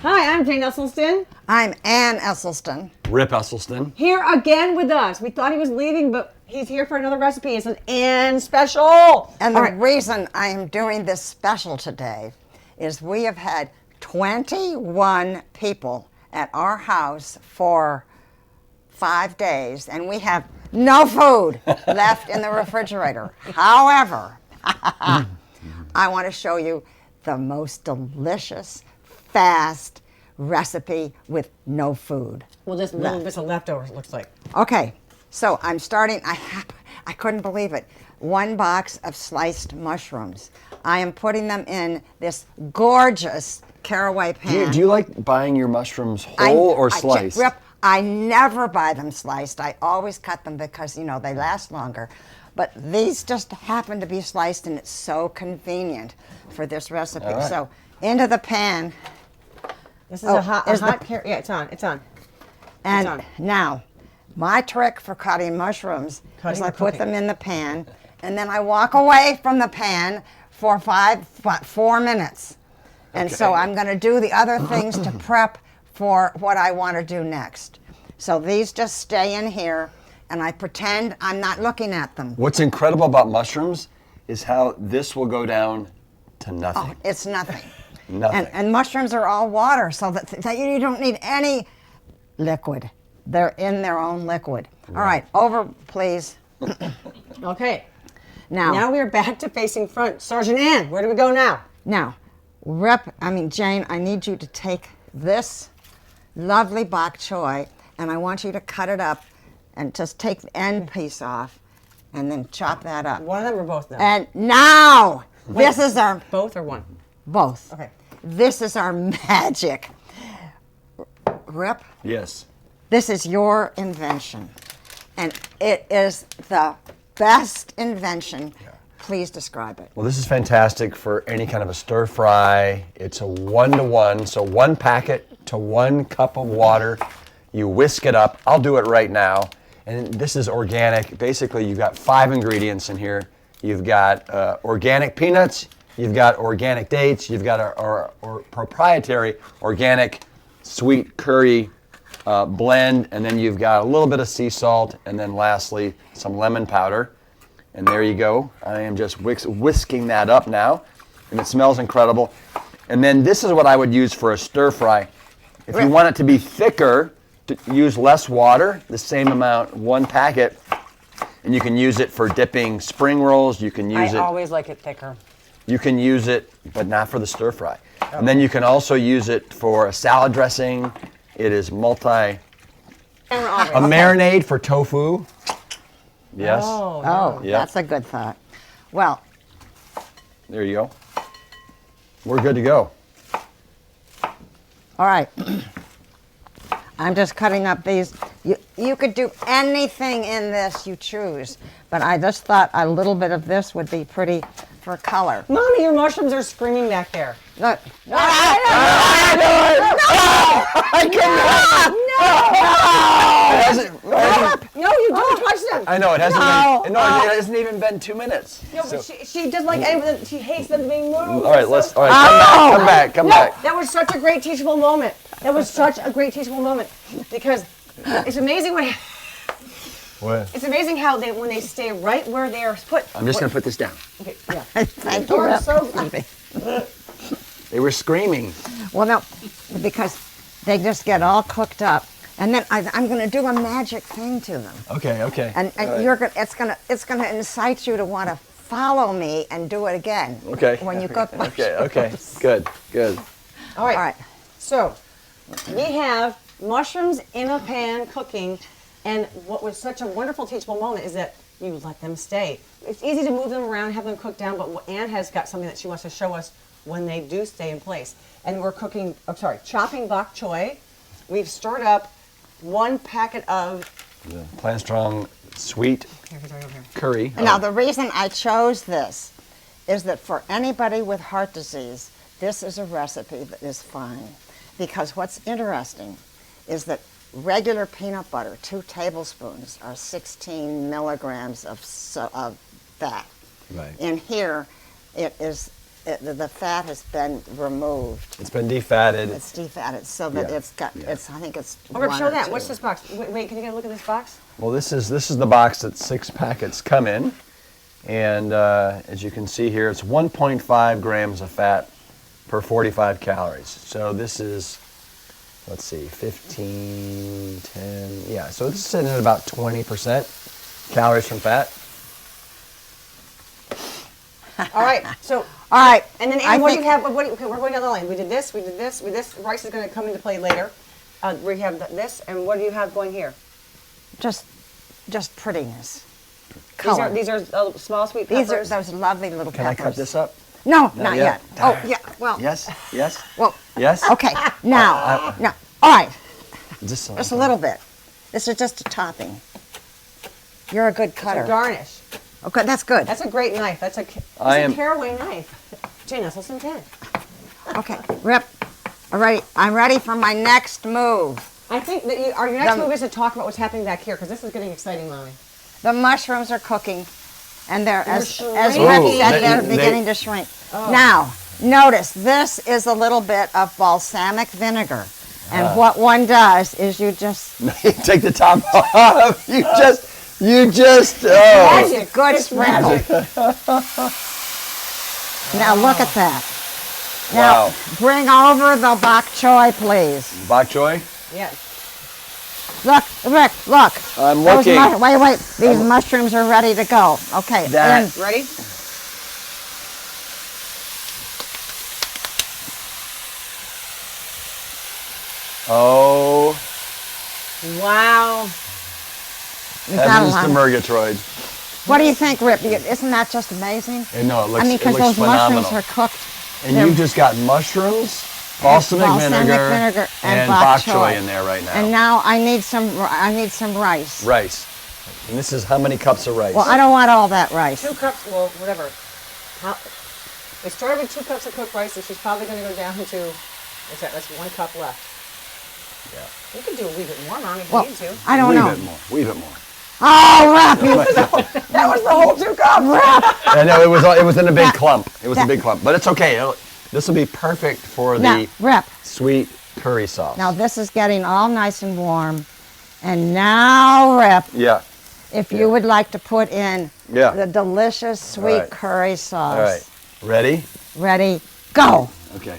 Hi, I'm Jane Esselstyn. I'm Ann Esselstyn. Rip Esselstyn. Here again with us. We thought he was leaving, but he's here for another recipe. It's an Ann special. And the reason I am doing this special today is we have had 21 people at our house for 5 days, and we have no food left in the refrigerator. However, I want to show you the most delicious, fast recipe with no food. Well, this little bit of leftovers, it looks like. Okay, so I'm starting. I couldn't believe it. 1 box of sliced mushrooms. I am putting them in this gorgeous caraway pan. Do you like buying your mushrooms whole or sliced? I never buy them sliced. I always cut them because, you know, they last longer. But these just happen to be sliced, and it's so convenient for this recipe. All right. So into the pan. This is a hot carrot. Yeah, it's on. And It's on. now, my trick for cutting mushrooms is I put them in the pan, and then I walk away from the pan for 4 minutes. And so I'm going to do the other things to prep for what I want to do next. So these just stay in here, and I pretend I'm not looking at them. What's incredible about mushrooms is how this will go down to nothing. Oh, it's nothing. Nothing. And mushrooms are all water, so that you don't need any liquid. They're in their own liquid. All right, over, please. Okay. Now we are back to facing front. Sergeant Ann, where do we go now? Now, Jane, I need you to take this lovely bok choy, and I want you to cut it up and just take the end piece off and then chop that up. One of them or both of them? And now, this is our... Both or one? Both. Okay. This is our magic. Rip, Yes. this is your invention, and it is the best invention. Please describe it. Well, this is fantastic for any kind of a stir fry. It's a 1-to-1, so 1 packet to 1 cup of water. You whisk it up. I'll do it right now. And this is organic. Basically, you've got 5 ingredients in here. You've got organic peanuts. You've got organic dates. You've got our proprietary organic sweet curry blend. And then you've got a little bit of sea salt. And then lastly, some lemon powder. And there you go. I am just whisking that up now. And it smells incredible. And then this is what I would use for a stir fry. If you want it to be thicker, to use less water, the same amount, 1 packet. And you can use it for dipping spring rolls. You can use I always like it thicker. You can use it, but not for the stir fry. And then you can also use it for a salad dressing. It is a marinade for tofu. Yes. Oh, Yep. that's a good thought. Well, There you go. We're good to go. all right. I'm just cutting up these. You could do anything in this you choose, but I just thought a little bit of this would be pretty for color. Mommy, your mushrooms are screaming back there. Look. No, you don't touch them. I know, it hasn't been, no, it hasn't even been 2 minutes. No, but she does like anything. She hates them being moved. All right, come back. That was such a great teachable moment. Because it's amazing it's amazing how when they stay right where they are put. I'm just going to put this down. Okay, yeah. Thank you. They were screaming. Well, no, because they just get all cooked up, and then I'm going to do a magic thing to them. Okay. And All you're right. gonna it's gonna incite you to want to follow me and do it again. Okay. When you cook mushrooms. Okay. Good. All right. All right. So we have mushrooms in a pan cooking, and what was such a wonderful teachable moment is that you let them stay. It's easy to move them around, have them cook down, but Ann has got something that she wants to show us when they do stay in place. And we're chopping bok choy. We've stirred up 1 packet of Plant Strong sweet curry. Now the reason I chose this is that for anybody with heart disease, this is a recipe that is fine. Because what's interesting is that regular peanut butter, 2 tablespoons, are 16 milligrams of fat. Right. In here, it is the fat has been removed. It's been defatted. It's defatted so that Yeah, it's got. yeah. I think it's. Oh, Rip, one show or that. two. What's this box? Wait, can you get a look at this box? Well, this is the box that 6 packets come in, and as you can see here, it's 1.5 grams of fat per 45 calories. So this is, let's see, 15, 10, yeah. So it's sitting at about 20% calories from fat. All right. So, All right. and then I Ann, what do you think- have? Okay, we're going down the line. We did this. We did this. This rice is going to come into play later. We have this, and what do you have going here? Just prettiness. Color. These are small sweet These are peppers. those lovely little Can I peppers. cut this up? No, not yet. yet. Oh, yeah. Well. Yes, yes, Well. yes. Okay. Now. No. All right. Just Just a little bit. This is just a topping. You're a good To cutter. garnish. Okay, that's good. That's a great knife. That's a caraway knife. Jane Esselstyn 10. Okay, Rip. All right, I'm ready for my next move. I think that your next The- move is to talk about what's happening back here, because this is getting exciting, Mommy. The mushrooms are cooking, and they're, as shrinking. Rip Ooh, said, they're they- beginning to shrink. Oh. Now, notice this is a little bit of balsamic vinegar. And what one does is you just, Take the top off. You just. Oh. Magic. good It's sprinkle. magic. Now look at that. Now, Wow. bring over the bok choy, please. Bok choy. Yes. Look, Rick, look. I'm Those looking. wait. These mushrooms are ready to go. Okay. That- and- Ready? Oh, Wow. we've got a heavens lot to of- Murgatroyd. What do you think, Rip? Isn't that just amazing? And no, it looks, I mean, it because looks those phenomenal. mushrooms are cooked. And they're- you've just got mushrooms, balsamic vinegar, and bok bok choy choy in there right now. And now I need some rice. Rice. And this is how many cups of rice? Well, I don't want all that rice. 2 cups, well, whatever. It started with 2 cups of cooked rice, and she's probably going to go down to, what's that? That's 1 cup left. Yeah. You could do a wee bit more, Mommy, if Well, you need to. I don't Wee know. bit more. Wee bit more. Oh, Rip, you That was the whole 2 cups. I know it was in a big clump. It was a big clump, but it's okay. This will be perfect for now, the Rip. sweet curry sauce. Now this is getting all nice and warm. And now, Rip, Yeah. if you would like to put in Yeah. the delicious sweet right. curry sauce. All right. Ready? Ready, go. Okay.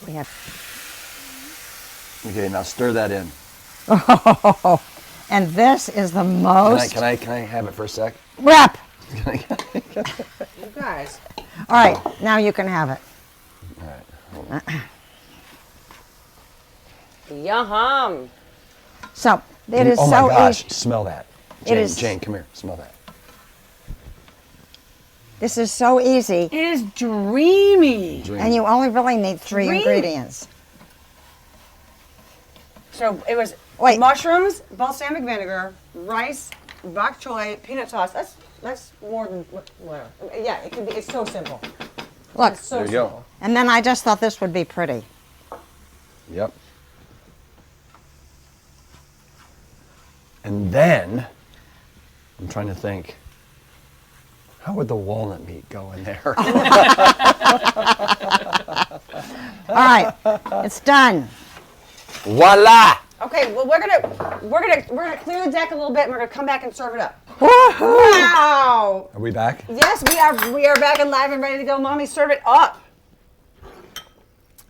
We have Okay. Now stir that in. and this is the Can most I have it for a sec? Rip. You guys. All right, now you can have it. All right. Yum. So it is Oh so my gosh! easy. Smell that. It Jane, is- Jane, come here. Smell that. This is so easy, It is dreamy. Dream. and you only really need 3 Dreamy. ingredients. So it was Wait. mushrooms, balsamic vinegar, rice, bok choy, peanut sauce. That's more than whatever. Yeah, it can be. It's so simple. Look, It's so There you go. simple. and then I just thought this would be pretty. Yep. And then I'm trying to think. How would the walnut meat go in there? All right, it's done. Voila! Okay, well we're gonna clear the deck a little bit, and we're gonna come back and serve it up. Wow! Are we back? Yes, we are back and live and ready to go. Mommy, serve it up.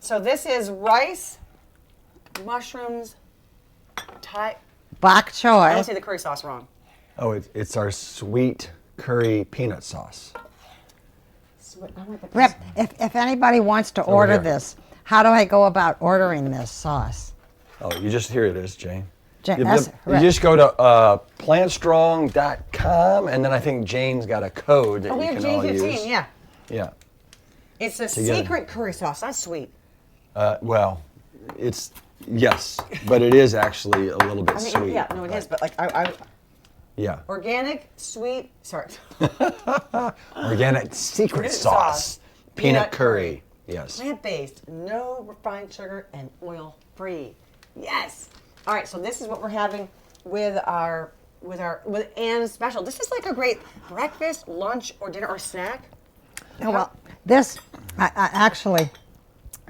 So this is rice, mushrooms, Thai. Bok I don't say choy. the curry sauce wrong. Oh, it's our sweet curry peanut sauce. I want the Rip, if anybody wants to order here. this, how do I go about ordering this sauce? Oh, here it is, Jane. Jane, You, that's you right. just go to plantstrong.com, and then I think Jane's got a code that Oh, we you have can all G15, use. yeah. Yeah. It's a Together. secret curry sauce. That's sweet. Well, it's yes, but it is actually a little bit I mean, sweet. yeah, no, it is, but like Yeah. organic, sweet. Sorry. Organic secret Secret sauce. sauce. Peanut Peanut curry. Yes. Plant-based, no refined sugar, and oil-free. Yes. All right, so this is what we're having with our with Anne's special. This is like a great breakfast, lunch, or dinner or snack. Oh, well, this actually,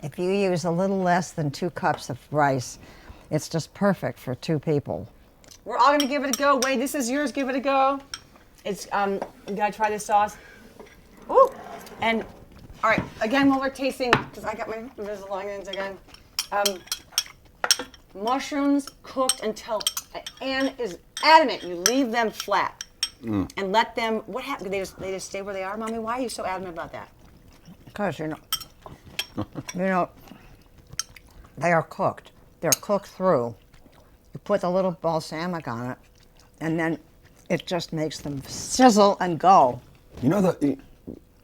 if you use a little less than 2 cups of rice, it's just perfect for 2 people. We're all gonna give it a go. Wade, this is yours. Give it a go. It's you gotta try this sauce. Ooh, and all right. Again, while we're tasting, because I got my Invisaligns again. Mushrooms cooked until Anne is adamant. You leave them flat and let them. What happened? They just stay where they are, Mommy. Why are you so adamant about that? Because you know, they are cooked. They're cooked through. You put a little balsamic on it, and then it just makes them sizzle and go. You know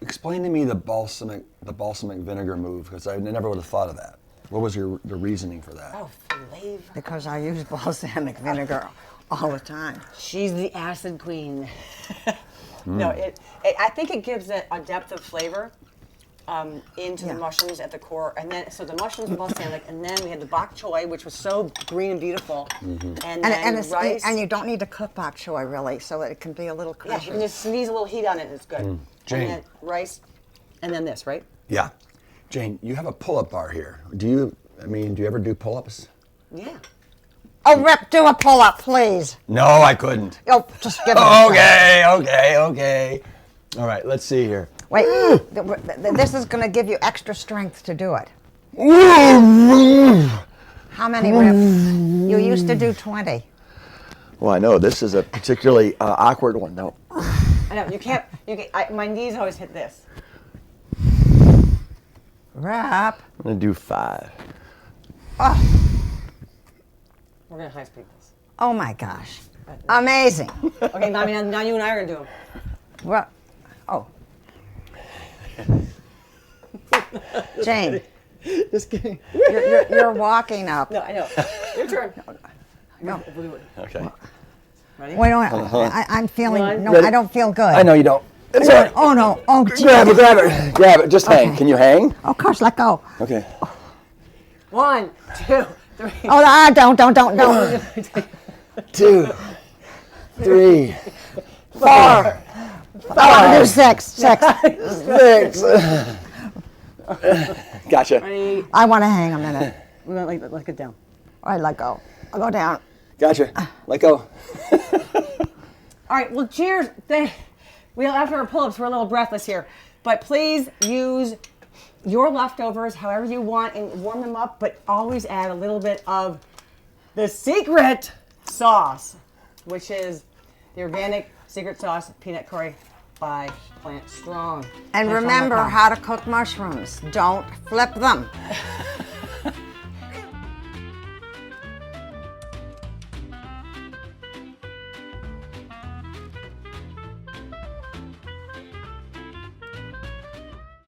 explain to me the balsamic vinegar move, because I never would have thought of that. What was the reasoning for that? Oh, flavor. Because I use balsamic vinegar all the time. She's the acid queen. No, I think it gives it a depth of flavor into the mushrooms at the core, and then so the mushrooms and balsamic, and then we had the bok choy, which was so green and beautiful, and then rice. And you don't need to cook bok choy really, so it can be a little Yeah, crunchy. you can just sneeze a little heat on it, and it's good. Jane. And then rice, and then this, right? Yeah. Jane, you have a pull-up bar here. Do you ever do pull-ups? Yeah. Oh, Rip, do a pull-up, please. No, I couldn't. Oh, just give it a Okay. All right, let's see here. Wait, this is going to give you extra strength to do it. How many, Rip? You used to do 20. Well, I know this is a particularly awkward one. No. I know, you can't, my knees always hit this. Rip. I'm gonna do 5. Oh, We're gonna high speed this. oh my gosh. Amazing. Okay, Mommy, now you and I are gonna do them. Well, oh. Jane, Just kidding. you're walking up. No, I know. Your turn. No. Okay. Ready? Wait, I'm feeling, One. no, Ready? I don't feel good. I know you don't. It's all right. Oh, no. Oh, gee. Grab it. Just hang. Can you hang? Of course, let go. Okay. 1, 2, 3. Oh, don't. 2, 3, 4, Oh, do 6. 6. 6. Gotcha. Ready? I want to hang a minute. We're gonna let it down. All right, let go. I'll go down. Gotcha. Let go. All right, well, cheers. After our pull-ups, we're a little breathless here. But please use your leftovers however you want and warm them up, but always add a little bit of the secret sauce, which is the organic secret sauce peanut curry by Plant Strong. And remember how to cook mushrooms. Don't flip them.